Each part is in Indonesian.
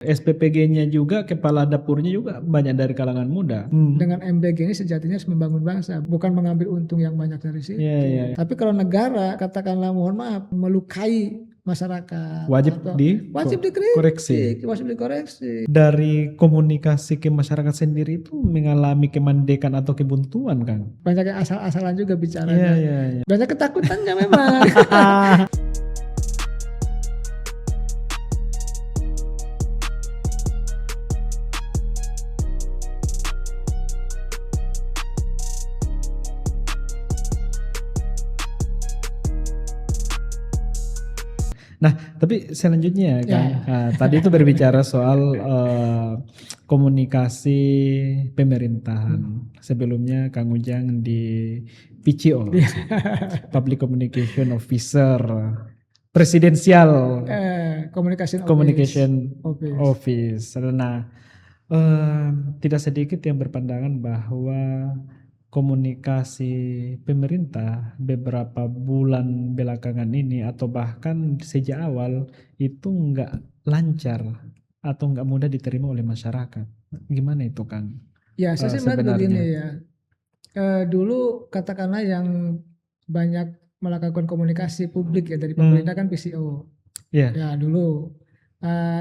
SPPG-nya juga, kepala dapurnya juga banyak dari kalangan muda. Dengan MBG ini sejatinya harus membangun bangsa, bukan mengambil untung yang banyak dari situ. Iya. Tapi kalau negara, katakanlah mohon maaf, melukai masyarakat, Wajib dikritik, wajib dikoreksi. Dari komunikasi ke masyarakat sendiri itu mengalami kemandekan atau kebuntuan, Kang. Banyak yang asal-asalan juga bicaranya. Iya. Banyak ketakutannya memang. Nah, tapi selanjutnya kan, tadi itu berbicara soal komunikasi pemerintahan. Sebelumnya Kang Ujang di PCO, Public Communication Officer, Presidensial Communication Office. Nah, tidak sedikit yang berpandangan bahwa komunikasi pemerintah beberapa bulan belakangan ini atau bahkan sejak awal itu nggak lancar atau nggak mudah diterima oleh masyarakat. Gimana itu, Kang? Ya, saya sih melihat begini ya. Dulu katakanlah yang banyak melakukan komunikasi publik ya dari pemerintah kan PCO. Ya dulu.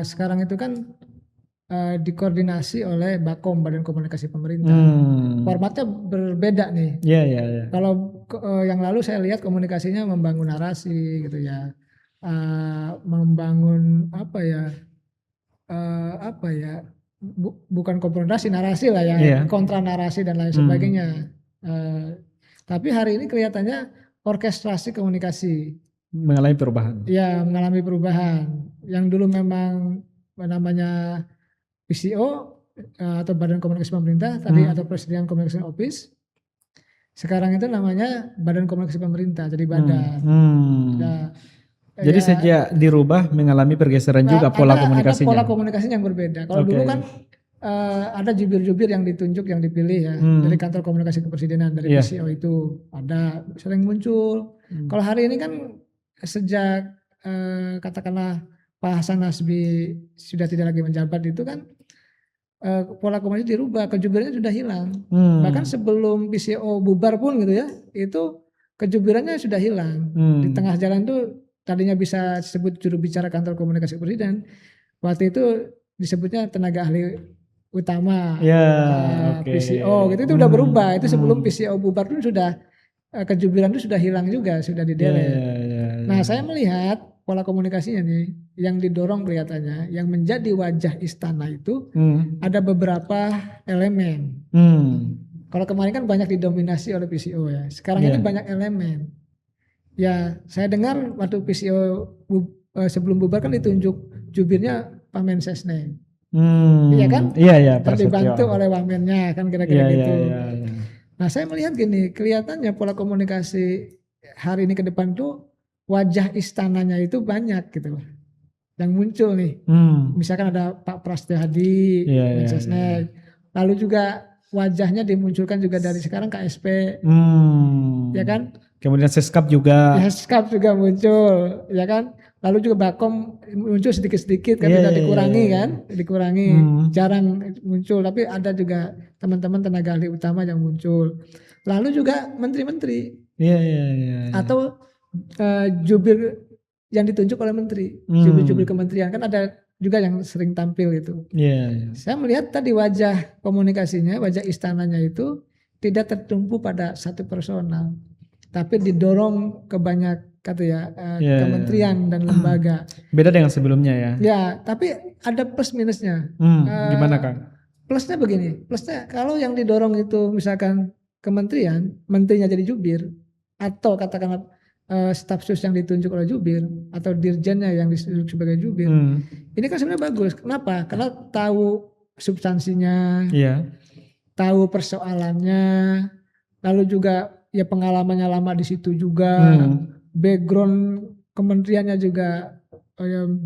Sekarang itu kan dikoordinasi oleh Bakom, Badan Komunikasi Pemerintah. Formatnya berbeda nih. Iya. Kalau yang lalu saya lihat komunikasinya membangun narasi gitu ya, membangun bukan konfrontasi, narasi lah ya, kontra narasi dan lain sebagainya. Tapi hari ini kelihatannya orkestrasi komunikasi mengalami perubahan. Ya, mengalami perubahan. Yang dulu memang namanya PCO atau Badan Komunikasi Pemerintah tadi atau Presiden Communication Office, sekarang itu namanya Badan Komunikasi Pemerintah, jadi badan. Jadi sejak dirubah mengalami pergeseran juga pola komunikasinya. Ada pola komunikasinya yang berbeda. Kalau dulu kan ada jubir-jubir yang ditunjuk, yang dipilih ya dari kantor komunikasi kepresidenan, dari PCO itu ada sering muncul. Kalau hari ini kan sejak katakanlah Pak Hasan Nasbi sudah tidak lagi menjabat itu kan pola komunikasi dirubah, kejubirnya sudah hilang. Bahkan sebelum PCO bubar pun gitu ya, itu kejubirannya sudah hilang. Di tengah jalan tuh tadinya bisa disebut juru bicara kantor komunikasi presiden, waktu itu disebutnya tenaga ahli utama PCO gitu, itu udah berubah. Itu sebelum PCO bubar pun sudah kejubiran itu sudah hilang juga, sudah didelete. Nah, saya melihat pola komunikasinya nih yang didorong kelihatannya, yang menjadi wajah istana itu ada beberapa elemen. Kalau kemarin kan banyak didominasi oleh PCO ya, sekarang ini banyak elemen. Ya, saya dengar waktu PCO sebelum bubar kan ditunjuk jubirnya Pak Mensesnek. Iya kan? Iya. Dibantu oleh wamennya kan kira-kira gitu. Nah, saya melihat gini, kelihatannya pola komunikasi hari ini ke depan tuh wajah istananya itu banyak gitu loh yang muncul nih. Misalkan ada Pak Prasetyo Hadi, Mensesnek. Lalu juga wajahnya dimunculkan juga dari sekarang KSP. Ya kan? Kemudian Seskap juga. Seskap juga muncul, ya kan? Lalu juga Bakom muncul sedikit-sedikit kan, tidak dikurangi kan? Dikurangi, jarang muncul, tapi ada juga teman-teman tenaga ahli utama yang muncul. Lalu juga menteri-menteri. Atau jubir yang ditunjuk oleh menteri, jubir-jubir kementerian kan ada juga yang sering tampil itu. Saya melihat tadi wajah komunikasinya, wajah istananya itu tidak tertumpu pada satu personal, tapi didorong ke banyak kementerian dan lembaga. Beda dengan sebelumnya ya. Ya, tapi ada plus minusnya. Gimana, Kang? Plusnya begini, plusnya kalau yang didorong itu misalkan kementerian, menterinya jadi jubir, atau katakanlah staf sus yang ditunjuk oleh jubir atau dirjennya yang ditunjuk sebagai jubir, ini kan sebenarnya bagus. Kenapa? Karena tahu substansinya, tahu persoalannya, lalu juga ya pengalamannya lama di situ juga, background kementeriannya juga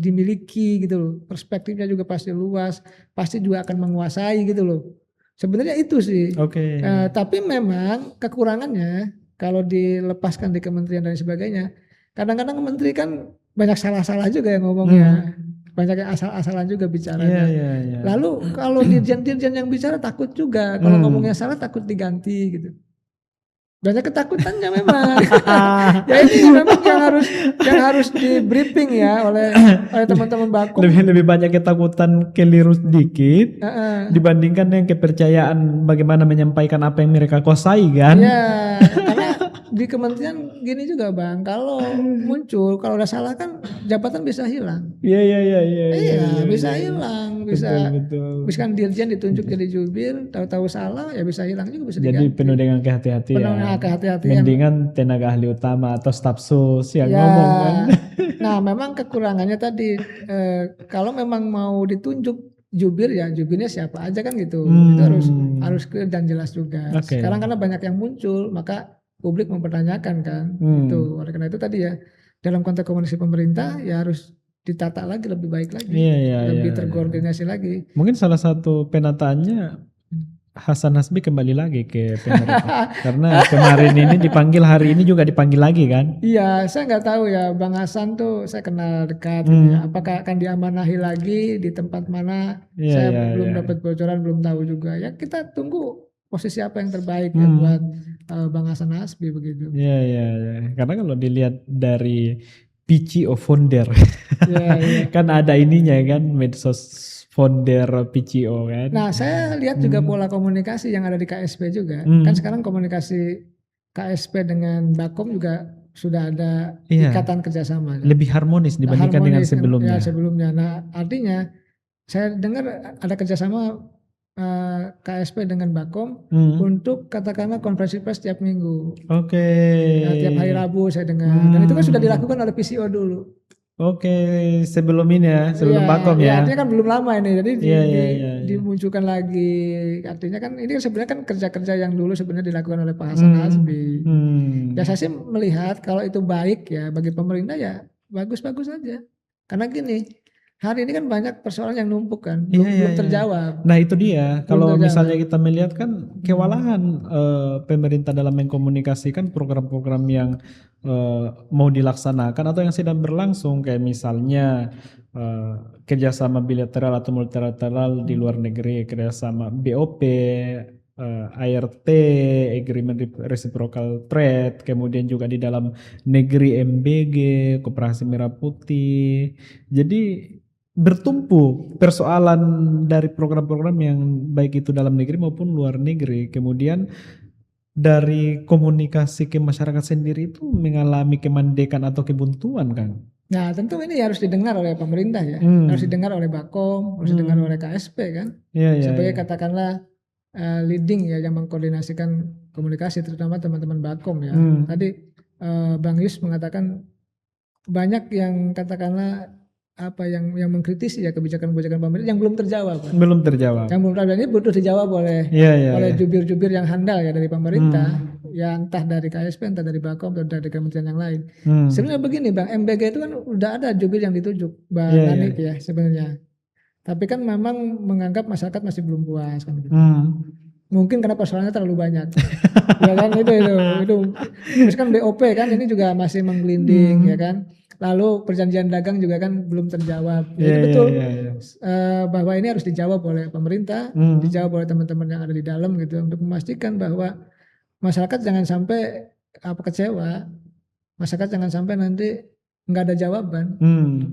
dimiliki gitu loh, perspektifnya juga pasti luas, pasti juga akan menguasai gitu loh. Sebenarnya itu sih. Tapi memang kekurangannya kalau dilepaskan di kementerian dan sebagainya, kadang-kadang menteri kan banyak salah-salah juga yang ngomongnya. banyak yang asal-asalan juga Iya, bicaranya. iya, iya. Lalu kalau dirjen-dirjen yang bicara takut juga, kalau ngomongnya salah takut diganti gitu. Banyak ketakutannya memang. Ya ini memang yang harus di briefing ya oleh teman-teman Bakum. Lebih banyak ketakutan keliru sedikit dibandingkan yang kepercayaan bagaimana menyampaikan apa yang mereka kuasai kan. Iya, karena di kementerian gini juga Bang, kalau muncul, kalau udah salah kan jabatan bisa hilang. Iya, bisa hilang, bisa betul. misalkan dirjen ditunjuk jadi jubir, tahu-tahu salah ya bisa hilang juga, bisa Jadi diganti. penuh dengan kehati-hatian. Penuh dengan kehati-hatian. Mendingan tenaga ahli utama atau staf sus yang ngomong kan. Nah, memang kekurangannya tadi kalau memang mau ditunjuk jubir ya jubirnya siapa aja kan gitu. Itu harus clear dan jelas juga. Sekarang karena banyak yang muncul, maka publik mempertanyakan kan. Itu oleh karena itu tadi ya dalam konteks komunikasi pemerintah ya harus ditata lagi lebih baik lagi, lebih terkoordinasi lagi. Mungkin salah satu penataannya Hasan Hasbi kembali lagi ke pemerintah karena kemarin ini dipanggil, hari ini juga dipanggil lagi kan? Iya, saya nggak tahu ya Bang Hasan tuh saya kenal dekat. Gitu ya. Apakah akan diamanahi lagi di tempat mana? Saya belum dapat bocoran, belum tahu juga. Ya kita tunggu posisi apa yang terbaik ya buat Bang Hasan Hasbi begitu. Iya. Karena kalau dilihat dari PCO founder, kan ada ininya kan, medsos founder PCO kan. Nah saya lihat juga pola komunikasi yang ada di KSP juga. Kan sekarang komunikasi KSP dengan Bakom juga sudah ada ikatan kerjasama. Lebih harmonis dibandingkan dengan sebelumnya. Sebelumnya. Nah artinya saya dengar ada kerjasama KSP dengan Bakom untuk katakanlah konferensi pers tiap minggu. Ya, tiap hari Rabu saya dengar. Dan itu kan sudah dilakukan oleh PCO dulu. Sebelum ini ya, sebelum Bakom ya. Artinya kan belum lama ini, jadi dimunculkan lagi. Artinya kan ini sebenarnya kan kerja-kerja yang dulu sebenarnya dilakukan oleh Pak Hasan Hasbi. Ya saya sih melihat kalau itu baik ya bagi pemerintah ya bagus-bagus saja. Karena gini, hari ini kan banyak persoalan yang numpuk kan, belum terjawab. Nah itu dia, kalau misalnya kita melihat kan kewalahan pemerintah dalam mengkomunikasikan program-program yang mau dilaksanakan atau yang sedang berlangsung, kayak misalnya kerjasama bilateral atau multilateral di luar negeri, kerjasama BOP, ART, Agreement Reciprocal Trade, kemudian juga di dalam negeri MBG, Koperasi Merah Putih. Jadi bertumpu persoalan dari program-program yang baik itu dalam negeri maupun luar negeri. Kemudian dari komunikasi ke masyarakat sendiri itu mengalami kemandekan atau kebuntuan kan. Nah tentu ini harus didengar oleh pemerintah ya, harus didengar oleh Bakom, harus didengar oleh KSP kan. Sebagai katakanlah leading ya yang mengkoordinasikan komunikasi terutama teman-teman Bakom ya. Tadi Bang Yus mengatakan banyak yang katakanlah apa yang mengkritisi ya kebijakan-kebijakan pemerintah yang belum terjawab. Belum terjawab. Yang belum terjawab ini butuh dijawab oleh jubir-jubir yang handal ya dari pemerintah. Ya entah dari KSP, entah dari Bakom, atau dari kementerian yang lain. Sebenarnya begini Bang, MBG itu kan udah ada jubir yang ditunjuk Bang Anik ya sebenarnya. Tapi kan memang menganggap masyarakat masih belum puas kan gitu. Mungkin karena persoalannya terlalu banyak. Ya kan itu. Terus kan BOP kan ini juga masih menggelinding ya kan. Lalu perjanjian dagang juga kan belum terjawab. Jadi betul bahwa ini harus dijawab oleh pemerintah, dijawab oleh teman-teman yang ada di dalam gitu untuk memastikan bahwa masyarakat jangan sampai kecewa, masyarakat jangan sampai nanti nggak ada jawaban.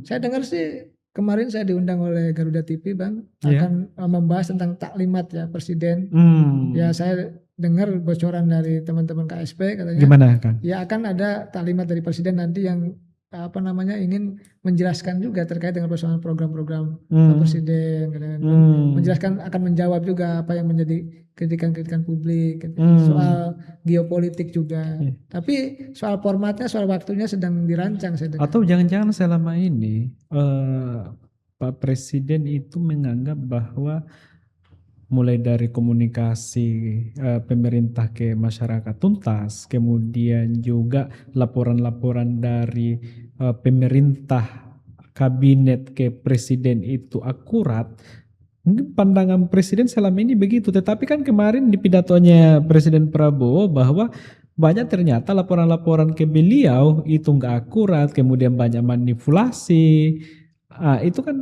Saya dengar sih kemarin saya diundang oleh Garuda TV Bang akan membahas tentang taklimat ya Presiden. Ya saya dengar bocoran dari teman-teman KSP katanya. Gimana Kang? Ya akan ada taklimat dari Presiden nanti yang ingin menjelaskan juga terkait dengan persoalan program-program Presiden, menjelaskan akan menjawab juga apa yang menjadi kritikan-kritikan publik soal geopolitik juga. Tapi soal formatnya, soal waktunya sedang dirancang saya dengar. Atau jangan-jangan selama ini Pak Presiden itu menganggap bahwa mulai dari komunikasi pemerintah ke masyarakat tuntas, kemudian juga laporan-laporan dari pemerintah kabinet ke presiden itu akurat. Mungkin pandangan presiden selama ini begitu, tetapi kan kemarin di pidatonya Presiden Prabowo bahwa banyak ternyata laporan-laporan ke beliau itu nggak akurat, kemudian banyak manipulasi. Itu kan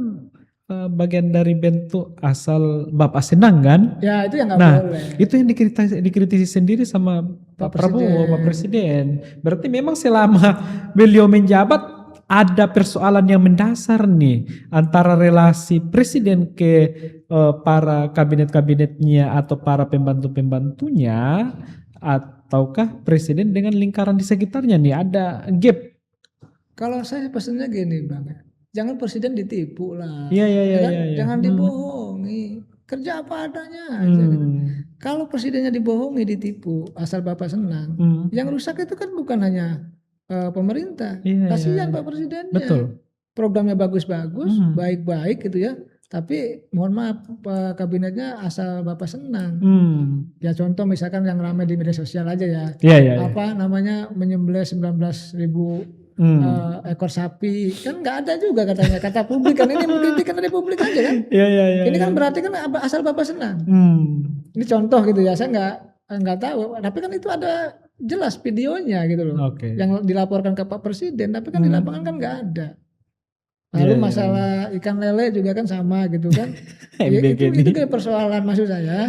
bagian dari bentuk asal Bapak senang kan? Ya itu yang nggak Nah, boleh. itu yang dikritisi sendiri sama Pak Prabowo, Pak Presiden. Berarti memang selama beliau menjabat ada persoalan yang mendasar nih antara relasi presiden ke para kabinet-kabinetnya atau para pembantu-pembantunya, ataukah presiden dengan lingkaran di sekitarnya nih ada gap. Kalau saya pesennya gini Bang, jangan presiden ditipu lah, Iya, iya, ya iya, kan? iya, iya. Jangan dibohongi, kerja apa adanya aja gitu. Kalau presidennya dibohongi, ditipu, asal Bapak senang, yang rusak itu kan bukan hanya pemerintah, Iya, kasihan iya. Pak Presidennya. Betul. Programnya bagus-bagus, baik-baik gitu ya, tapi mohon maaf kabinetnya asal Bapak senang. Ya contoh misalkan yang ramai di media sosial aja ya, Iya, iya, iya. apa namanya menyembelih 19.000 ekor sapi, kan nggak ada juga katanya, kata publik kan, ini mengkritik kan dari publik aja kan. Iya, iya, iya. Ini kan berarti kan asal Bapak senang. Ini contoh gitu ya, saya nggak tahu, tapi kan itu ada jelas videonya gitu loh, yang dilaporkan ke Pak Presiden, tapi kan di lapangan kan nggak ada. Lalu masalah ikan lele juga kan sama gitu kan. Ya, itu kayak persoalan, maksud saya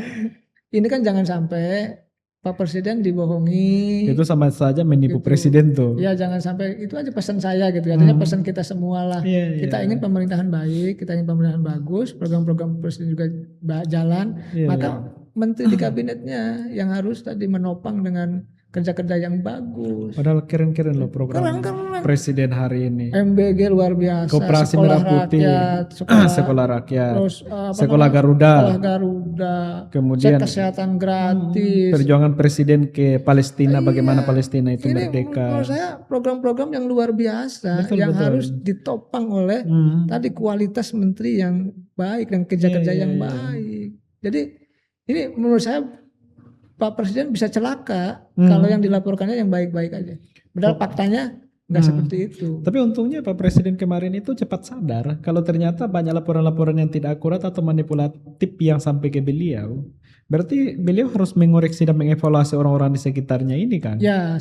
ini kan jangan sampai Pak Presiden dibohongi. Itu sama saja menipu gitu. Presiden tuh. Ya jangan sampai, itu aja pesan saya gitu. Artinya pesan kita semua lah. Kita ingin pemerintahan baik, kita ingin pemerintahan bagus, program-program Presiden juga jalan. Maka menteri di kabinetnya yang harus tadi menopang dengan kerja-kerja yang bagus. Padahal keren-keren loh program Presiden hari ini. MBG luar biasa. Koperasi Merah Putih, sekolah rakyat, terus, sekolah Garuda, kemudian kesehatan gratis. Perjuangan Presiden ke Palestina, bagaimana Palestina itu ini merdeka. Menurut saya program-program yang luar biasa, yang harus ditopang oleh tadi kualitas menteri yang baik dan kerja-kerja yang baik. Jadi ini menurut saya Pak Presiden bisa celaka kalau yang dilaporkannya yang baik-baik aja. Padahal faktanya nggak seperti itu. Tapi untungnya Pak Presiden kemarin itu cepat sadar kalau ternyata banyak laporan-laporan yang tidak akurat atau manipulatif yang sampai ke beliau. Berarti beliau harus mengoreksi dan mengevaluasi orang-orang di sekitarnya ini kan? Ya,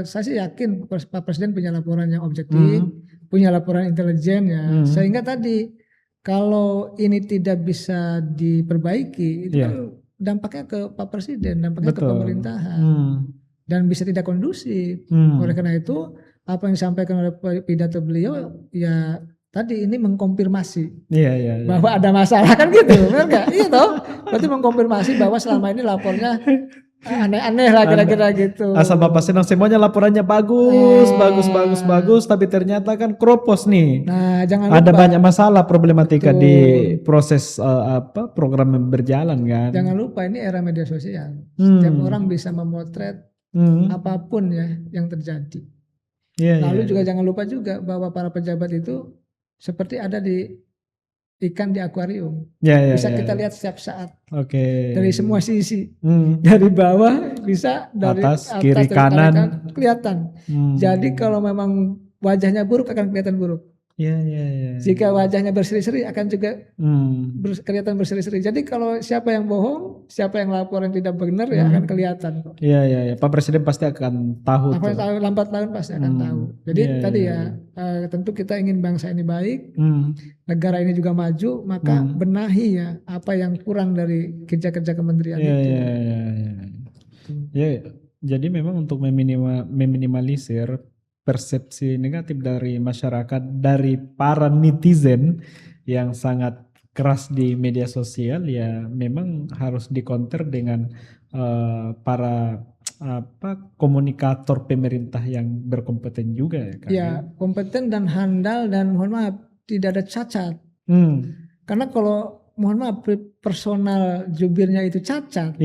saya sih yakin Pak Presiden punya laporan yang objektif, punya laporan intelijen ya. Sehingga tadi kalau ini tidak bisa diperbaiki, itu kan dampaknya ke Pak Presiden, dampaknya ke pemerintahan, dan bisa tidak kondusif. Oleh karena itu, apa yang disampaikan oleh pidato beliau, ya tadi ini mengkonfirmasi bahwa ada masalah kan gitu, benar nggak? Iya toh, berarti mengkonfirmasi bahwa selama ini lapornya aneh-aneh lah kira-kira gitu. Asal Bapak senang semuanya laporannya bagus, tapi ternyata kan kropos nih. Nah, jangan lupa, ada banyak masalah problematika di proses program yang berjalan kan. Jangan lupa ini era media sosial. Setiap orang bisa memotret apapun ya yang terjadi. Lalu juga jangan lupa juga bahwa para pejabat itu seperti ada di ikan di akuarium, bisa kita lihat setiap saat, dari semua sisi, dari bawah bisa, dari atas kiri, kanan kelihatan. Jadi kalau memang wajahnya buruk akan kelihatan buruk. Jika wajahnya berseri-seri akan juga kelihatan berseri-seri. Jadi kalau siapa yang bohong, siapa yang lapor yang tidak benar ya akan kelihatan. Pak Presiden pasti akan tahu. Lambat laun pasti akan tahu. Jadi tadi tentu kita ingin bangsa ini baik, negara ini juga maju, maka benahi ya apa yang kurang dari kerja-kerja kementerian itu. Jadi memang untuk meminimalisir persepsi negatif dari masyarakat, dari para netizen yang sangat keras di media sosial, ya memang harus dikonter dengan para komunikator pemerintah yang berkompeten juga ya kan? Ya, kompeten dan handal, dan mohon maaf tidak ada cacat. Karena kalau mohon maaf personal jubirnya itu cacat,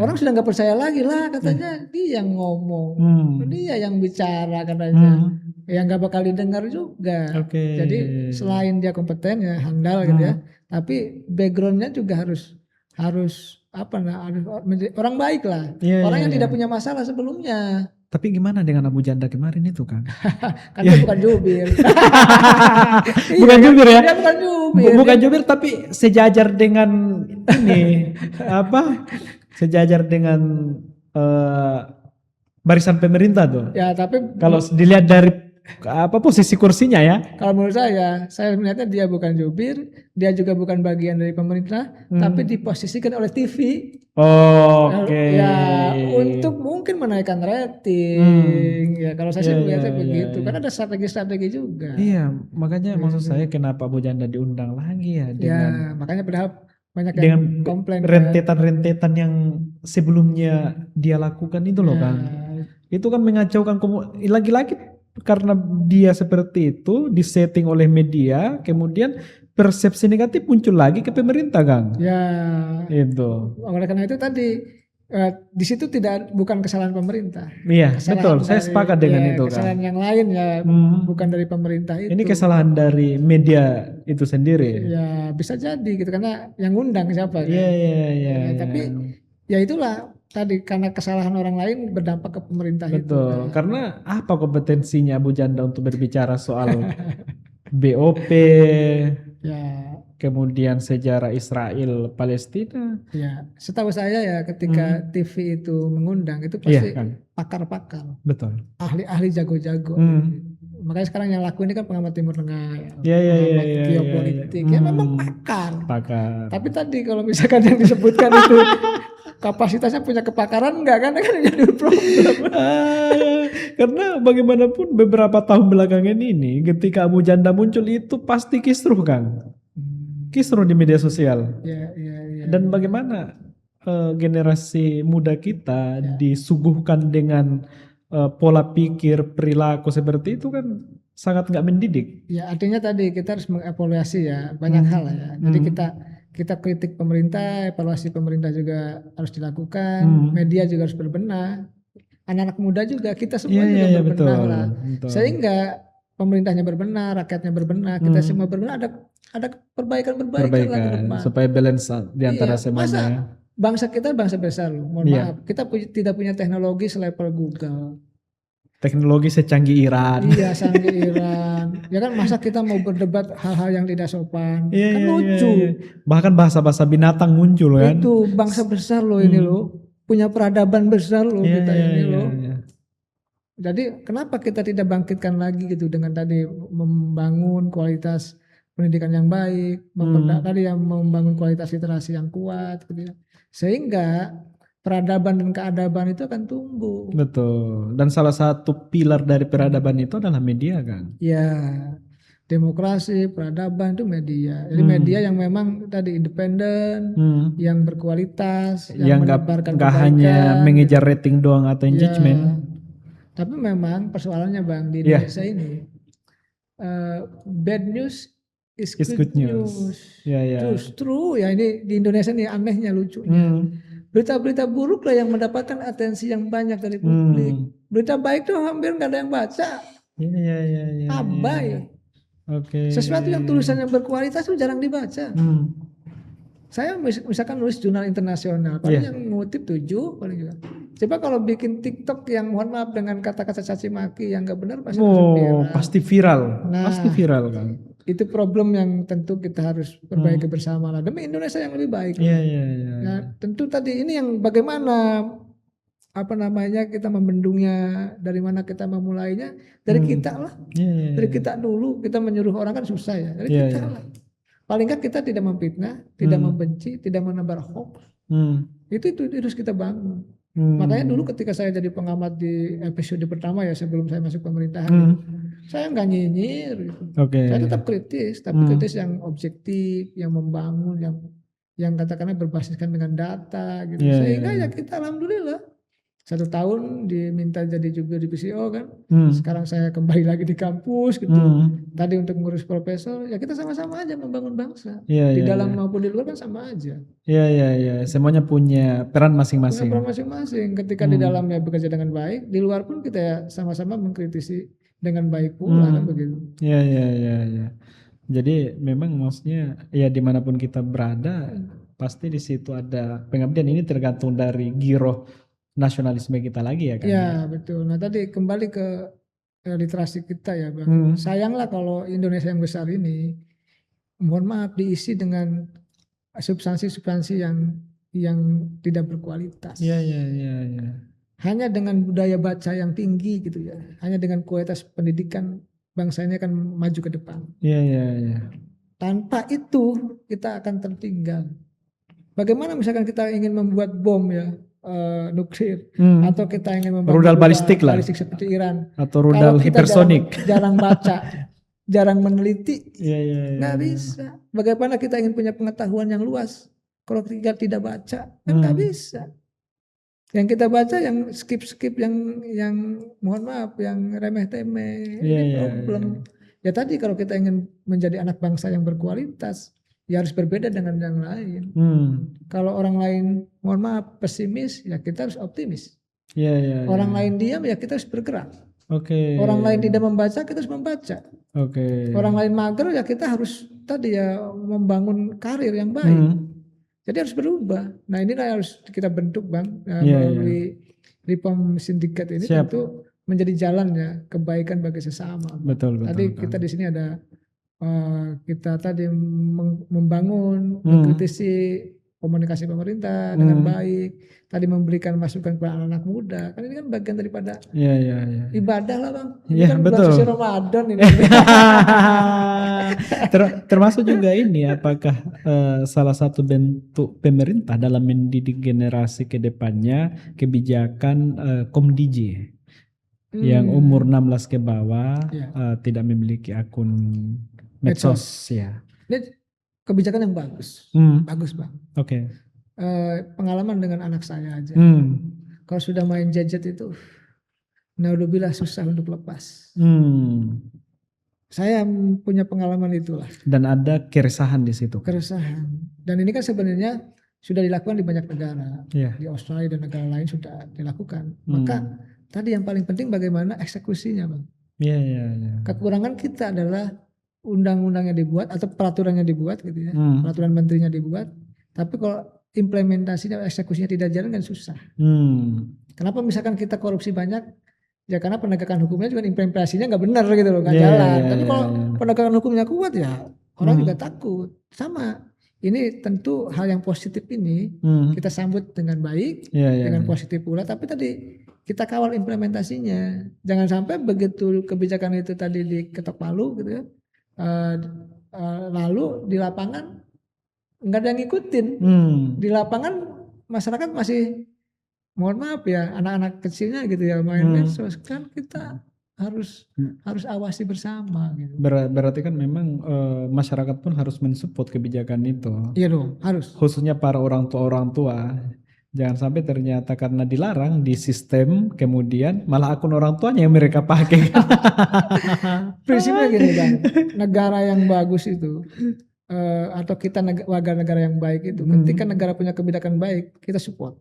orang sudah nggak percaya lagi lah, katanya dia yang ngomong, dia yang bicara katanya, yang nggak bakal didengar juga. Jadi selain dia kompeten ya handal gitu ya, tapi backgroundnya juga harus orang baik lah, orang yang tidak punya masalah sebelumnya. Tapi gimana dengan Abu Janda kemarin itu kan? Kan dia bukan jubir. Bukan jubir ya? Dia bukan jubir. Bukan jubir, tapi sejajar dengan ini sejajar dengan barisan pemerintah tuh. Ya tapi kalau dilihat dari apa posisi kursinya ya? Kalau menurut saya melihatnya dia bukan jubir, dia juga bukan bagian dari pemerintah, tapi diposisikan oleh TV. Oke. Ya untuk mungkin menaikkan rating. Ya kalau saya sih Iya, iya, melihatnya iya, begitu. iya. Karena ada strategi-strategi juga. Iya, makanya maksud saya kenapa Bu Janda diundang lagi ya Ya makanya padahal banyak yang dengan komplain kan. rentetan-rentetan yang sebelumnya dia lakukan itu loh Ya, kan. Itu kan mengacaukan lagi-lagi karena dia seperti itu disetting oleh media, kemudian persepsi negatif muncul lagi ke pemerintah, Kang. ya Itu. oleh karena itu tadi di situ bukan kesalahan pemerintah. Iya, betul. Kesalahan Saya sepakat dengan itu, Kang. kesalahan yang lain ya, bukan dari pemerintah itu. Ini kesalahan dari media itu sendiri. Ya bisa jadi gitu karena yang ngundang siapa kan. Iya, iya, iya. Tapi ya itulah tadi karena kesalahan orang lain berdampak ke pemerintah itu. Betul. Karena apa kompetensinya Bu Janda untuk berbicara soal BOP, Ya, kemudian sejarah Israel Palestina? ya. Setahu saya ya ketika TV itu mengundang itu Iya, pasti Kang. pakar-pakar, Betul. ahli-ahli jago-jago. Makanya sekarang yang laku ini kan pengamat Timur Tengah, Iya, iya, iya, pengamat iya, geopolitik, iya. ya memang pakar. Pakar. Tapi tadi kalau misalkan yang disebutkan itu kapasitasnya punya kepakaran enggak kan jadi problem. Karena bagaimanapun beberapa tahun belakangan ini ketika Abu Janda muncul itu pasti kisruh, Kang. Kisruh di media sosial. Ya, ya, ya. Dan bagaimana generasi muda kita disuguhkan dengan pola pikir perilaku seperti itu kan sangat nggak mendidik. Ya artinya tadi kita harus mengevaluasi ya banyak hal ya. Jadi kita kritik pemerintah, evaluasi pemerintah juga harus dilakukan, media juga harus berbenah, anak-anak muda juga kita semua juga berbenah lah. Betul. Sehingga pemerintahnya berbenah, rakyatnya berbenah, kita semua berbenah, ada perbaikan lah ke depan. Supaya balance di antara semuanya. Masa bangsa kita bangsa besar loh, mohon maaf, kita tidak punya teknologi selevel Google. Teknologi secanggih Iran. Iya, canggih Iran. Ya kan masa kita mau berdebat hal-hal yang tidak sopan. Kan lucu. Bahkan bahasa-bahasa binatang muncul kan. Itu bangsa besar loh ini loh. Punya peradaban besar loh kita ini loh. Jadi kenapa kita tidak bangkitkan lagi gitu dengan tadi membangun kualitas pendidikan yang baik, tadi yang membangun kualitas literasi yang kuat gitu ya. Sehingga peradaban dan keadaban itu akan tumbuh. Betul. Dan salah satu pilar dari peradaban itu adalah media kan. Ya, demokrasi, peradaban itu media. Jadi media yang memang tadi independen, yang berkualitas, yang menebarkan nggak hanya mengejar rating doang atau engagement. Ya, tapi memang persoalannya Bang di Indonesia ini bad news is good news. Justru ya ini di Indonesia ini anehnya lucunya. Berita-berita buruk lah yang mendapatkan atensi yang banyak dari publik. Berita baik tuh hampir nggak ada yang baca. Iya. Abai. Oke. Sesuatu yang tulisan yang berkualitas tuh jarang dibaca. Saya misalkan nulis jurnal internasional, paling yang ngutip 7 paling juga. Coba kalau bikin TikTok yang mohon maaf dengan kata-kata caci maki yang nggak benar pasti viral. Pasti viral. Nah, pasti viral kan. Itu problem yang tentu kita harus perbaiki bersama lah demi Indonesia yang lebih baik. Iya. Nah, tentu tadi ini yang bagaimana kita membendungnya, dari mana kita memulainya, dari kita lah. Dari kita dulu, kita menyuruh orang kan susah ya. Dari kita lah. Paling kan kita tidak memfitnah, tidak membenci, tidak menebar hoax. Itu harus kita bangun. Makanya dulu ketika saya jadi pengamat di episode pertama ya sebelum saya masuk pemerintahan, saya nggak nyinyir. Gitu. Saya tetap kritis, tapi kritis yang objektif, yang membangun, yang katakanlah berbasiskan dengan data, gitu. Sehingga ya kita alhamdulillah 1 tahun diminta jadi jubir di PCO kan. Sekarang saya kembali lagi di kampus gitu. Tadi untuk ngurus profesor, ya kita sama-sama aja membangun bangsa. Di dalam maupun di luar kan sama aja. Iya. Semuanya punya peran masing-masing. Punya peran masing-masing. Ketika di dalamnya bekerja dengan baik, di luar pun kita ya sama-sama mengkritisi dengan baik pula kan begitu. Iya. Jadi memang maksudnya ya dimanapun kita berada, pasti di situ ada pengabdian. Ini tergantung dari giroh nasionalisme kita lagi ya kan? Ya betul. Nah tadi kembali ke literasi kita ya Bang. Sayanglah kalau Indonesia yang besar ini, mohon maaf diisi dengan substansi-substansi yang tidak berkualitas. Iya. hanya dengan budaya baca yang tinggi gitu ya, hanya dengan kualitas pendidikan bangsa ini akan maju ke depan. Iya, iya, iya. Tanpa itu kita akan tertinggal. Bagaimana misalkan kita ingin membuat bom ya, nuklir, atau kita ingin membangun Rudal balistik lah, seperti Iran, atau rudal hipersonik. jarang baca, jarang meneliti, Iya, iya, iya. nggak bisa. Bagaimana kita ingin punya pengetahuan yang luas kalau kita tidak baca, kan nggak bisa. Yang kita baca yang skip yang mohon maaf, yang remeh-temeh, ini problem. Ya tadi kalau kita ingin menjadi anak bangsa yang berkualitas, ya harus berbeda dengan yang lain. Kalau orang lain mohon maaf pesimis, ya kita harus optimis. Orang lain diam, ya kita harus bergerak. Orang lain tidak membaca, kita harus membaca. Orang lain mager, ya kita harus tadi ya membangun karir yang baik. Jadi harus berubah. Nah ini harus kita bentuk Bang, melalui reform sindikat ini. Tentu menjadi jalan ya kebaikan bagi sesama. Betul. Tadi kita di sini ada kita tadi membangun, mengkritisi komunikasi pemerintah dengan baik. Tadi memberikan masukan kepada anak-anak muda. Kan ini kan bagian daripada ibadah lah Bang. Ini kan betul. bulan suci Ramadan ini. Termasuk juga ini apakah salah satu bentuk pemerintah dalam mendidik generasi ke depannya kebijakan Komdij yang umur 16 ke bawah tidak memiliki akun medsos ya. Ini kebijakan yang bagus. Bagus Bang. Pengalaman dengan anak saya aja. Kalau sudah main gadget itu, naudzubillah susah untuk lepas. Saya punya pengalaman itulah. Dan ada keresahan di situ. Keresahan. Dan ini kan sebenarnya sudah dilakukan di banyak negara. Di Australia dan negara lain sudah dilakukan. Maka tadi yang paling penting bagaimana eksekusinya Bang. Kekurangan kita adalah undang-undangnya dibuat atau peraturannya dibuat gitu ya. Peraturan menterinya dibuat. Tapi kalau implementasinya, eksekusinya tidak jalan kan susah. Kenapa misalkan kita korupsi banyak? Ya karena penegakan hukumnya juga implementasinya nggak benar gitu loh, nggak jalan. Tapi kalau penegakan hukumnya kuat ya orang juga takut. Sama. Ini tentu hal yang positif ini kita sambut dengan baik, dengan positif pula. Tapi tadi kita kawal implementasinya. Jangan sampai begitu kebijakan itu tadi diketok palu gitu ya. Lalu di lapangan nggak ada yang ngikutin. Di lapangan masyarakat masih mohon maaf ya anak-anak kecilnya gitu ya main medsos. Kan kita harus awasi bersama gitu. Berarti kan memang masyarakat pun harus mensupport kebijakan itu. Iya dong, harus. Khususnya para orang tua. Jangan sampai ternyata karena dilarang di sistem kemudian malah akun orang tuanya yang mereka pakai. Prinsipnya gini Bang, negara yang bagus itu atau kita warga negara yang baik itu ketika negara punya kebijakan baik kita support.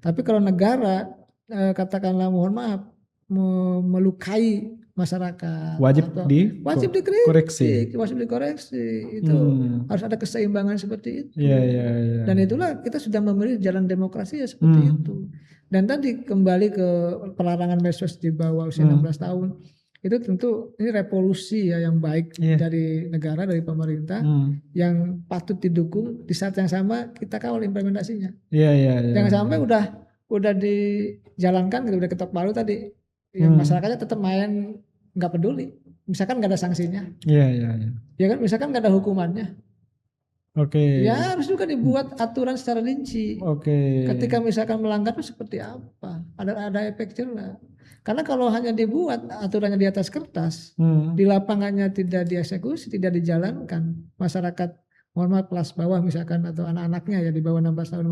Tapi kalau negara katakanlah mohon maaf melukai masyarakat wajib dikoreksi itu harus ada keseimbangan seperti itu. Dan itulah kita sudah memilih jalan demokrasi ya seperti itu. Dan tadi kembali ke pelarangan medsos di bawah usia 16 tahun itu tentu ini revolusi ya yang baik dari negara, dari pemerintah yang patut didukung. Di saat yang sama kita kawal implementasinya. Jangan sampai udah dijalankan udah ketok palu tadi yang masyarakatnya tetap main nggak peduli. Misalkan nggak ada sanksinya. Ya kan misalkan nggak ada hukumannya. Ya harus juga dibuat aturan secara rinci. Ketika misalkan melanggar itu seperti apa? Ada efek jelas. Karena kalau hanya dibuat aturannya di atas kertas, di lapangannya tidak dieksekusi, tidak dijalankan, masyarakat mohon maaf kelas bawah misalkan atau anak-anaknya ya di bawah 16 tahun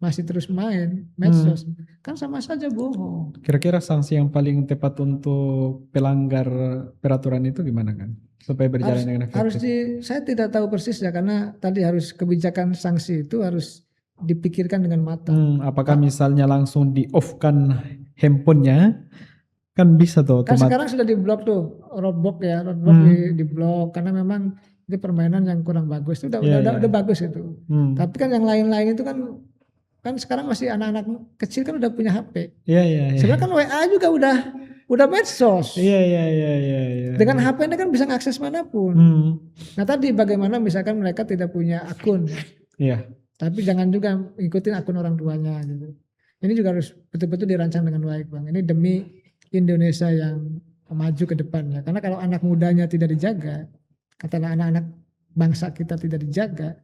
masih terus main medsos, kan sama saja bohong. Kira-kira sanksi yang paling tepat untuk pelanggar peraturan itu gimana kan? Supaya berjalan dengan efektif. Saya tidak tahu persis ya karena tadi harus kebijakan sanksi itu harus dipikirkan dengan matang. Apakah misalnya langsung di off-kan handphonenya? Kan bisa tuh. Kan sekarang sudah diblok tuh roadblock di blok karena memang itu permainan yang kurang bagus. Itu udah bagus itu. Tapi kan yang lain-lain itu kan sekarang masih anak-anak kecil kan udah punya HP. Sebenarnya kan WA juga udah medsos. Dengan HP ini kan bisa mengakses manapun. Nah tadi bagaimana misalkan mereka tidak punya akun. Tapi jangan juga ikutin akun orang tuanya gitu. Ini juga harus betul-betul dirancang dengan baik, Bang. Ini demi Indonesia yang maju ke depannya. Karena kalau anak mudanya tidak dijaga, katakanlah anak-anak bangsa kita tidak dijaga,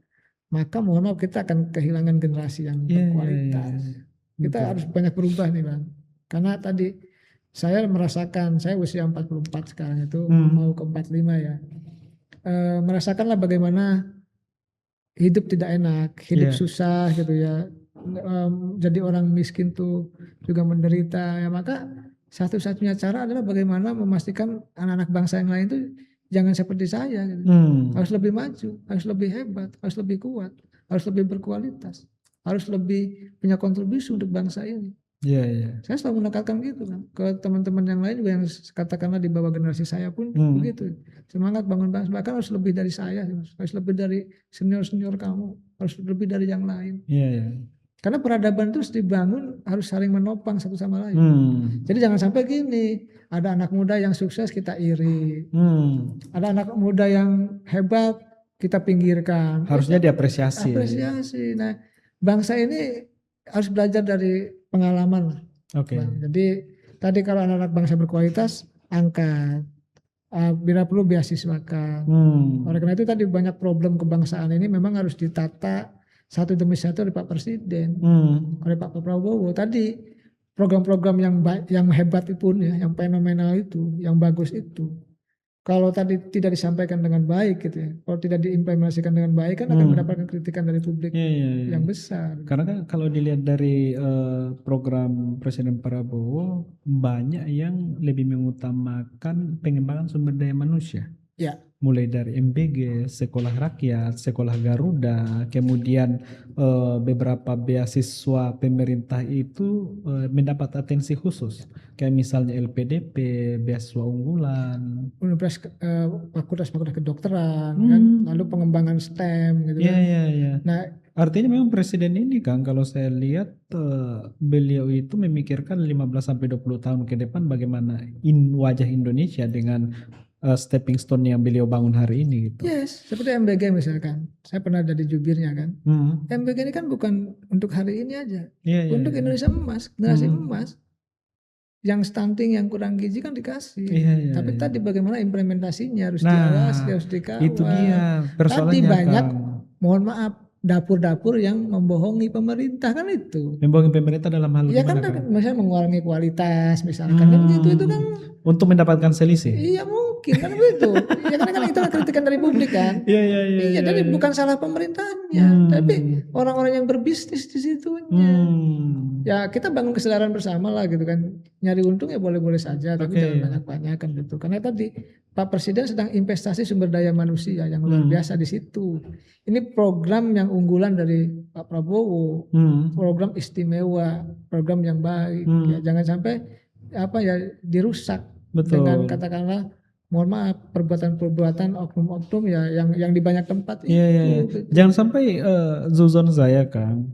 maka mohon maaf kita akan kehilangan generasi yang berkualitas. Kita harus banyak berubah nih, Bang. Karena tadi saya merasakan, saya usia 44 sekarang itu, mau ke 45 ya. Merasakanlah bagaimana hidup tidak enak, hidup susah gitu ya. Jadi orang miskin tuh juga menderita ya, maka satu-satunya cara adalah bagaimana memastikan anak-anak bangsa yang lain tuh jangan seperti saya gitu. Harus lebih maju, harus lebih hebat, harus lebih kuat, harus lebih berkualitas, harus lebih punya kontribusi untuk bangsa ini. Saya selalu menekankan gitu kan ke teman-teman yang lain juga yang katakanlah di bawah generasi saya pun begitu. Semangat bangun bangsa, bahkan harus lebih dari saya, harus lebih dari senior-senior kamu, harus lebih dari yang lain. Karena peradaban itu harus dibangun, harus saling menopang satu sama lain. Jadi jangan sampai gini, ada anak muda yang sukses kita iri, ada anak muda yang hebat kita pinggirkan. Harusnya diapresiasi. Apresiasi. Nah, bangsa ini harus belajar dari pengalaman. Jadi tadi kalau anak-anak bangsa berkualitas, angkat. Bila perlu beasiswakan. Oleh karena itu tadi banyak problem kebangsaan ini memang harus ditata satu demi satu oleh Pak Presiden, oleh Pak Prabowo. Tadi program-program yang hebat itu pun ya, yang fenomenal itu, yang bagus itu, kalau tadi tidak disampaikan dengan baik gitu ya, kalau tidak diimplementasikan dengan baik kan akan mendapatkan kritikan dari publik yang besar. Karena kan kalau dilihat dari program Presiden Prabowo, banyak yang lebih mengutamakan pengembangan sumber daya manusia. Mulai dari MBG, Sekolah Rakyat, Sekolah Garuda, kemudian beberapa beasiswa pemerintah itu mendapat atensi khusus, kayak misalnya LPDP, beasiswa unggulan, fakultas kedokteran, kan, lalu pengembangan STEM gitu kan. Nah, artinya memang Presiden ini kan kalau saya lihat beliau itu memikirkan 15-20 tahun ke depan bagaimana wajah Indonesia dengan stepping stone yang beliau bangun hari ini gitu. Seperti MBG misalkan. Saya pernah jadi jubirnya kan. MBG ini kan bukan untuk hari ini aja. Untuk Indonesia emas, generasi emas. Yang stunting, yang kurang gizi kan dikasih. Tapi tadi bagaimana implementasinya harus diawasi, harus dikawal. Itu dia persoalannya. Tadi banyak, mohon maaf, dapur-dapur yang membohongi pemerintah kan itu. Membohongi pemerintah dalam hal kan? Misalnya mengurangi kualitas misalkan kan gitu, itu kan untuk mendapatkan selisih. Mungkin kan begitu. Kan itu kritikan dari publik kan. Jadi bukan salah pemerintahnya, tapi orang-orang yang berbisnis di situnya. Ya kita bangun kesadaran bersama lah gitu kan. Nyari untung ya boleh-boleh saja, tapi jangan banyak-banyak kan gitu. Karena tadi Pak Presiden sedang investasi sumber daya manusia yang luar biasa di situ. Ini program yang unggulan dari Pak Prabowo, program istimewa, program yang baik. Ya, jangan sampai dirusak dengan katakanlah mohon maaf perbuatan-perbuatan oknum-oknum ya yang di banyak tempat itu. Jangan sampai zuzon saya kan.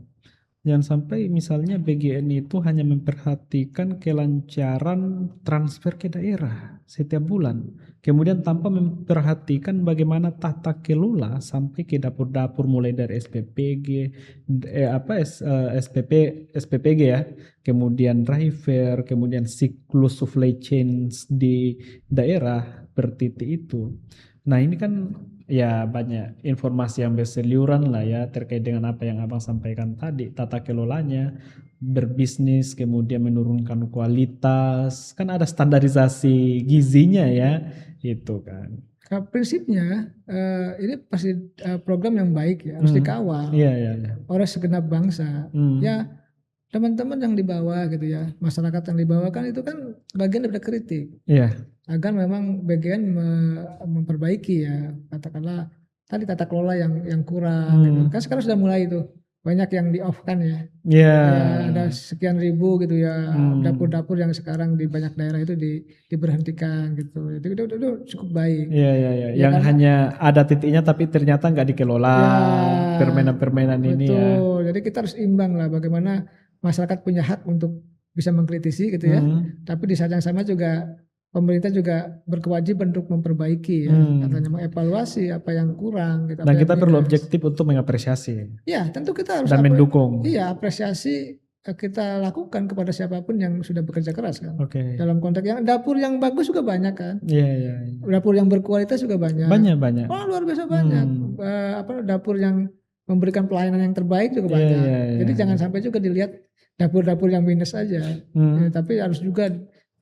Jangan sampai misalnya BGN itu hanya memperhatikan kelancaran transfer ke daerah setiap bulan. Kemudian tanpa memperhatikan bagaimana tata kelola sampai ke dapur-dapur mulai dari SPPG, SPPG ya, kemudian driver, kemudian siklus supply chain di daerah bertitik itu. Nah ini kan ya banyak informasi yang berseliuran lah ya terkait dengan apa yang Abang sampaikan tadi, tata kelolanya, berbisnis, kemudian menurunkan kualitas, kan ada standarisasi gizinya ya, itu kan. Prinsipnya ini pasti program yang baik ya, harus dikawal oleh segenap bangsa. Ya teman-teman yang di bawah gitu ya, masyarakat yang di bawah kan itu kan bagian dari kritik. Agar memang bagian memperbaiki ya, katakanlah tadi tata kelola yang kurang gitu. Kan sekarang sudah mulai itu banyak yang di off kan ya. Ada sekian ribu gitu ya dapur-dapur yang sekarang di banyak daerah itu diberhentikan gitu. Itu cukup baik. Yang kan, hanya ada titiknya tapi ternyata nggak dikelola permainan-permainan ini ya. Jadi kita harus imbang lah bagaimana masyarakat punya hak untuk bisa mengkritisi gitu ya. Tapi di saat yang sama juga pemerintah juga berkewajiban untuk memperbaiki ya, katanya mengevaluasi apa yang kurang gitu. Dan kita perlu objektif untuk mengapresiasi. Ya tentu kita harus dan mendukung. Apresiasi kita lakukan kepada siapapun yang sudah bekerja keras kan. Oke. Dalam konteks yang dapur yang bagus juga banyak kan. Iya, iya. Dapur yang berkualitas juga banyak. Banyak. Oh, luar biasa banyak. Dapur yang memberikan pelayanan yang terbaik juga banyak. Jadi jangan sampai juga dilihat dapur-dapur yang minus aja. Ya, tapi harus juga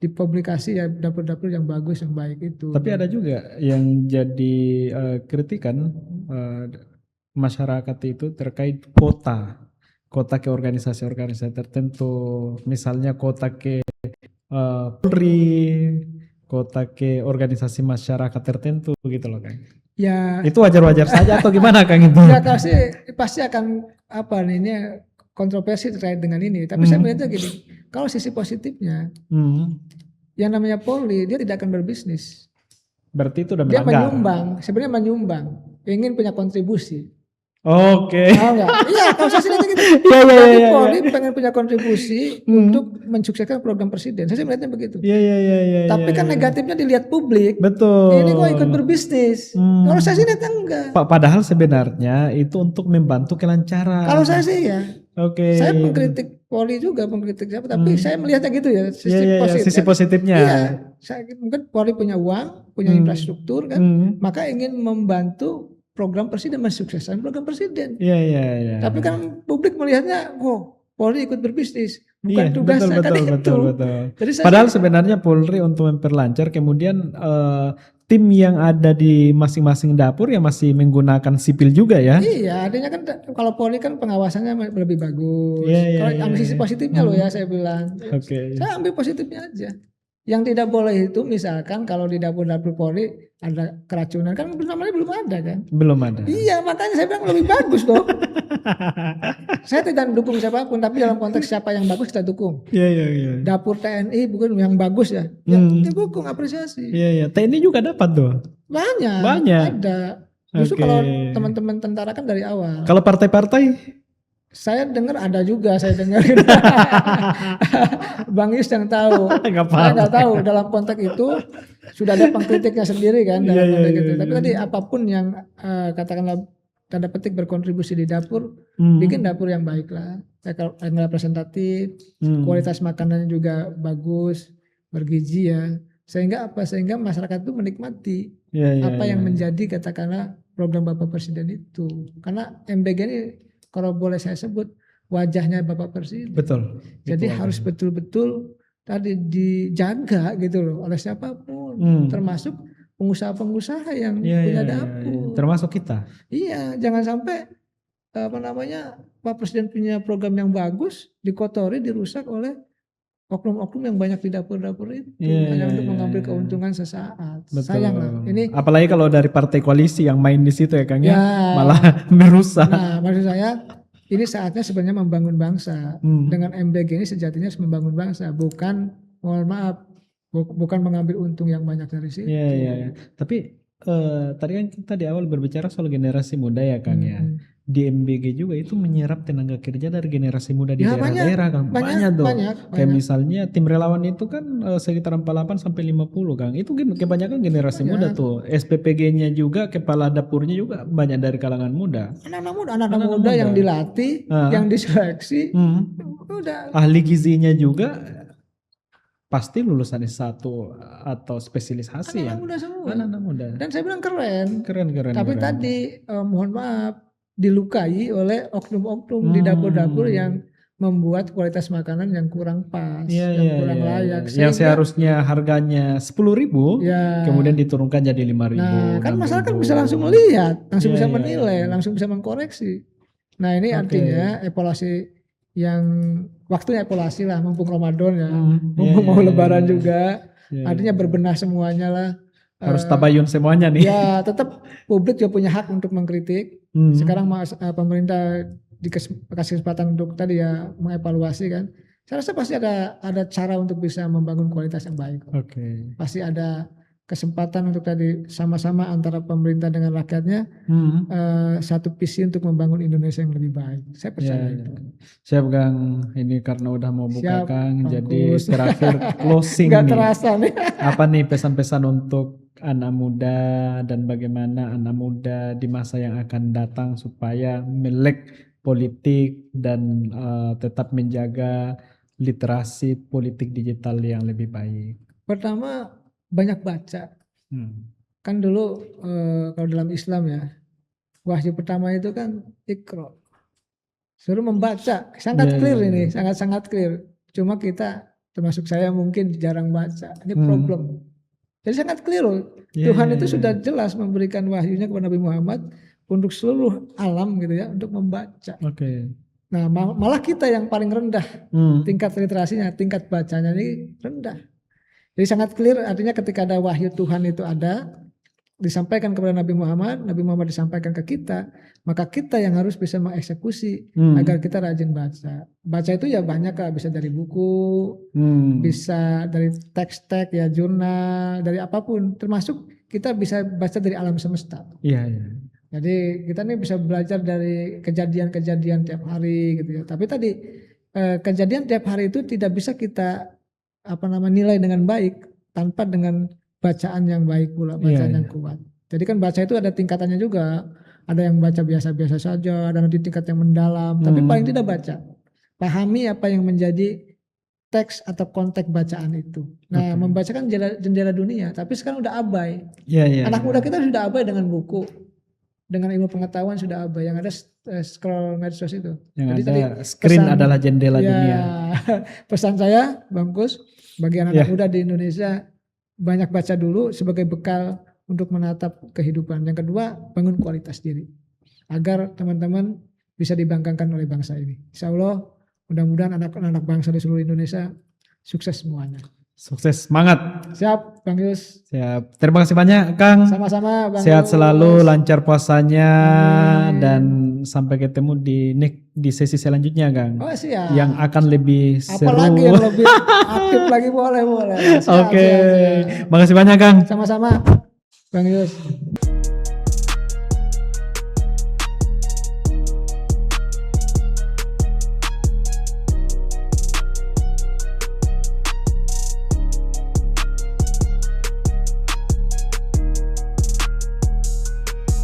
dipublikasi ya dapur-dapur yang bagus yang baik itu. Tapi ada juga yang jadi kritikan masyarakat itu terkait kota ke organisasi-organisasi tertentu, misalnya kota ke Polri, kota ke organisasi masyarakat tertentu gitu loh Kang. Ya. Itu wajar-wajar saja atau gimana Kang itu? Ya pasti akan ini kontroversi terkait dengan ini. Tapi saya melihatnya gini, kalau sisi positifnya, yang namanya Polri dia tidak akan berbisnis. Berarti itu udah dia melanggar. Sebenarnya menyumbang, ingin punya kontribusi. Oke. Iya, kalau saya lihatnya gitu. Tapi Polri pengen punya kontribusi untuk mensukseskan program presiden. Saya melihatnya begitu. Iya. Tapi kan negatifnya dilihat publik. Betul. Ini kok ikut berbisnis. Kalau saya sih lihatnya enggak. Padahal sebenarnya itu untuk membantu kelancaran. Kalau saya sih ya. Oke. Saya mengkritik Polri juga, mengkritik siapa, tapi saya melihatnya gitu ya. Sisi positifnya. Iya, mungkin Polri punya uang, punya infrastruktur kan, maka ingin membantu program presiden, mensukseskan program presiden. Iya. Tapi kan publik melihatnya, Polri ikut berbisnis, bukan tugasnya kan itu. Betul. Jadi padahal sebenarnya Polri untuk memperlancar, kemudian tim yang ada di masing-masing dapur yang masih menggunakan sipil juga ya. Iya, artinya kan kalau Polri kan pengawasannya lebih bagus. Kalau ambil sisi positifnya loh ya saya bilang. Saya ambil positifnya aja. Yang tidak boleh itu misalkan kalau di dapur-dapur Polri ada keracunan, kan namanya belum ada kan? Belum ada. Iya, makanya saya bilang lebih bagus dong. Saya tidak dukung siapapun, tapi dalam konteks siapa yang bagus kita dukung. Iya. Dapur TNI bukan yang bagus ya, kita dukung, apresiasi. Iya. TNI juga dapat tuh. Banyak. Ada. Justru kalau teman-teman tentara kan dari awal. Kalau partai-partai? Saya dengar ada juga, Bang Yus yang tahu. Saya nggak tahu dalam konteks itu sudah ada pengkritiknya sendiri kan dalam konteks itu. Tapi tadi apapun yang katakanlah tanda petik berkontribusi di dapur, bikin dapur yang baik lah, yang representatif, kualitas makanannya juga bagus, bergizi ya, sehingga masyarakat itu menikmati apa yang menjadi katakanlah program Bapak Presiden itu. Karena MBG ini kalau boleh saya sebut wajahnya Bapak Presiden. Betul. Jadi harus betul-betul tadi dijaga gitu loh oleh siapapun, termasuk pengusaha-pengusaha yang punya dapur. Termasuk kita. Iya, jangan sampai Pak Presiden punya program yang bagus dikotori, dirusak oleh oknum-oknum yang banyak di dapur-dapur itu hanya untuk mengambil keuntungan sesaat. Betul. Sayang lah. Ini apalagi kalau dari partai koalisi yang main di situ ya Kang ya, malah merusak. Nah, maksud saya ini saatnya sebenarnya membangun bangsa. Dengan MBG ini sejatinya membangun bangsa, bukan mohon maaf, bukan mengambil untung yang banyak dari situ. Iya. Tapi tadi kan kita di awal berbicara soal generasi muda ya Kang ya. Di MBG juga itu menyerap tenaga kerja dari generasi muda di daerah-daerah Kang. Banyak tuh. Kayak misalnya tim relawan itu kan sekitar 48 sampai 50 Kang. Itu kebanyakan generasi muda tuh. SPPG-nya juga, kepala dapurnya juga banyak dari kalangan muda. Anak-anak muda yang dilatih, yang diseleksi. Udah. Ahli gizinya juga pasti lulusan S1 atau spesialisasi anak muda semua. Anak muda. Dan saya bilang keren. Tapi keren. tadi mohon maaf dilukai oleh oknum-oknum di dapur-dapur yang membuat kualitas makanan yang kurang pas, yang kurang layak. Yang seharusnya harganya 10.000 kemudian diturunkan jadi 5.000. Nah, kan masyarakat bisa langsung melihat, langsung bisa menilai, langsung bisa mengkoreksi. Nah, ini artinya evaluasi yang waktunya evaluasi lah, mumpung Ramadan ya, mumpung mau Lebaran juga, artinya berbenah semuanya lah. Harus tabayun semuanya nih. Ya, tetap publik juga punya hak untuk mengkritik. Sekarang pemerintah dikasih kesempatan untuk tadi ya mengevaluasi kan. Saya rasa pasti ada cara untuk bisa membangun kualitas yang baik. Pasti ada kesempatan untuk tadi sama-sama antara pemerintah dengan rakyatnya satu visi untuk membangun Indonesia yang lebih baik. Saya percaya itu. Siap Kang, ini karena udah mau buka Kang, jadi terakhir closing Gak nih. terasa nih. Apa nih pesan-pesan untuk anak muda dan bagaimana anak muda di masa yang akan datang supaya melek politik dan tetap menjaga literasi politik digital yang lebih baik? Pertama, banyak baca. Kan dulu kalau dalam Islam ya, wahyu pertama itu kan Iqra. Suruh membaca, sangat clear ini, sangat-sangat clear. Cuma kita, termasuk saya mungkin jarang baca, ini problem. Jadi sangat clear loh. Tuhan itu sudah jelas memberikan wahyunya kepada Nabi Muhammad untuk seluruh alam gitu ya, untuk membaca. Nah malah kita yang paling rendah tingkat literasinya, tingkat bacanya ini rendah. Jadi sangat clear, artinya ketika ada wahyu Tuhan itu ada, disampaikan kepada Nabi Muhammad disampaikan ke kita, maka kita yang harus bisa mengeksekusi agar kita rajin baca. Baca itu ya banyak lah, bisa dari buku, bisa dari teks-teks ya, jurnal, dari apapun, termasuk kita bisa baca dari alam semesta. Jadi kita nih bisa belajar dari kejadian-kejadian tiap hari gitu ya. Tapi tadi kejadian tiap hari itu tidak bisa kita nilai dengan baik tanpa dengan bacaan yang baik pula, bacaan yang kuat. Jadi kan baca itu ada tingkatannya juga. Ada yang baca biasa-biasa saja, ada nanti tingkat yang mendalam. Tapi paling tidak baca. Pahami apa yang menjadi teks atau konteks bacaan itu. Nah, membaca kan jendela dunia, tapi sekarang udah abai. Anak muda kita sudah abai dengan buku. Dengan ilmu pengetahuan sudah abai. Yang ada scroll medsos itu. Yang jadi ada screen adalah jendela dunia. Pesan saya, Bang Kus, bagi anak-anak muda di Indonesia, banyak baca dulu sebagai bekal untuk menatap kehidupan. Yang kedua, bangun kualitas diri agar teman-teman bisa dibanggakan oleh bangsa ini. Insya Allah mudah-mudahan anak-anak bangsa di seluruh Indonesia sukses semuanya. Sukses, semangat. Siap, Bang Yus. Siap. Terima kasih banyak, Kang. Sama-sama, Bang Sehat Yus. selalu, lancar puasanya, dan sampai ketemu di sesi selanjutnya, Kang. Oh, siap. Yang akan lebih seru. Apalagi yang lebih aktif lagi boleh. Oke. Makasih banyak, Kang. Sama-sama, Bang Yus.